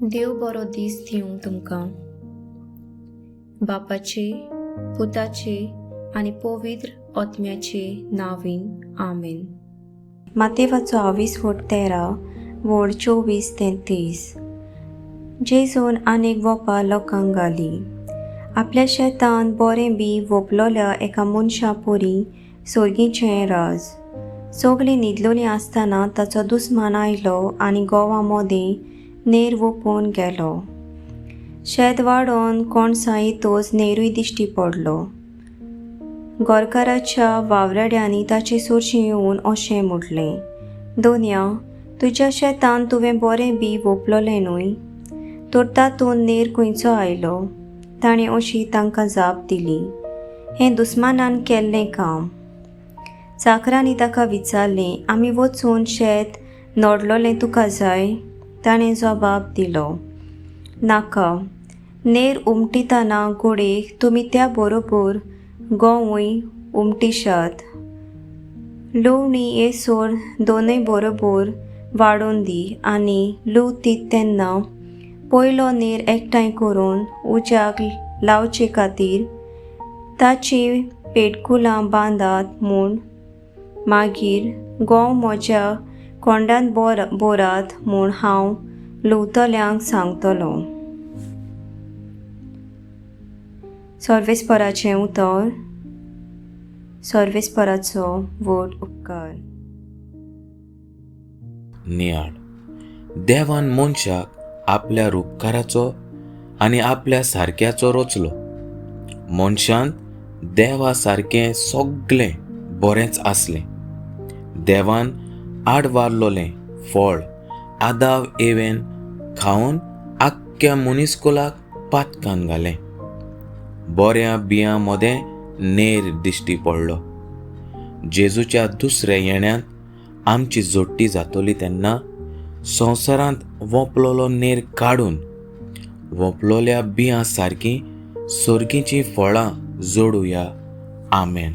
देव बरो दीस दिवं तुमकां. बापाचे, पुताचे आनी पवित्र आत्म्याचे नांवान आमेन. मातेवाचो 20:13 वोड 24-30. जेजून आनीक वोपा लोकांक घाली. आपल्या शेतान बरें बी वोपलोल्या एका मनशा पोरी सोर्गीचें राज. सगळीं न्हिदलोलीं आसतना ताचो दुस्मान आयलो आनी गोवा मोदें नेर वोपून गेलो. शेत वाडोवन कोणसां येतोच नेरूय दिश्टी पडलो. गोरकाराच्या वावराड्यांनी ताचे सुरशीं येवन अशें म्हटलें, दोनया, तुज्या शेतान तुवें बरें बी वोपलोलें न्हय, तर तातूंत नेर खंयचो आयलो? ताणें अशी तांकां जाप दिली, हें दुस्मानान केल्लें काम. चाकरांनी ताका विचारलें, आमी वचून शेत नडलोलें तुका जाय? ताणें जबाब दिलो, नाका. नेर उमटितना घोडेक तुमी त्या बरोबर गोवूय उमटिशात. लुवणी येसोर दोनूय बरोबर वाडोवन दी आनी लुवतीत तेन्ना पयलो नेर एकठांय करून उज्याक लावचे खातीर ताची पेटकुलां बांदात म्हूण मागीर गोव म्हज्या कोंडांत बोरात म्हूण हांव लुवतल्यांक सांगतलो. सर्वेस्पराचें उतर. सर्वेस्पराचो व्हड उपकार. नियाळ. देवान मनशाक आपल्या उपकाराचो आनी आपल्या सारक्याचो रचलो. मनशान देवा सारकें सगळें बरेंच आसलें. देवान आडवारलोलें फळ आदाव एवेन खावन आख्ख्या मनीसकुलाक पातकान घालें. बऱ्या बियां मोदें नेर दिश्टी पडलो. जेजूच्या दुसऱ्या येण्यान आमची जोडटी जातली तेन्ना संवसारांत वोपलोलो नेर काडून वोपलोल्या बियां सारकीं सर्गीचीं फळां जोडुया. आमेन.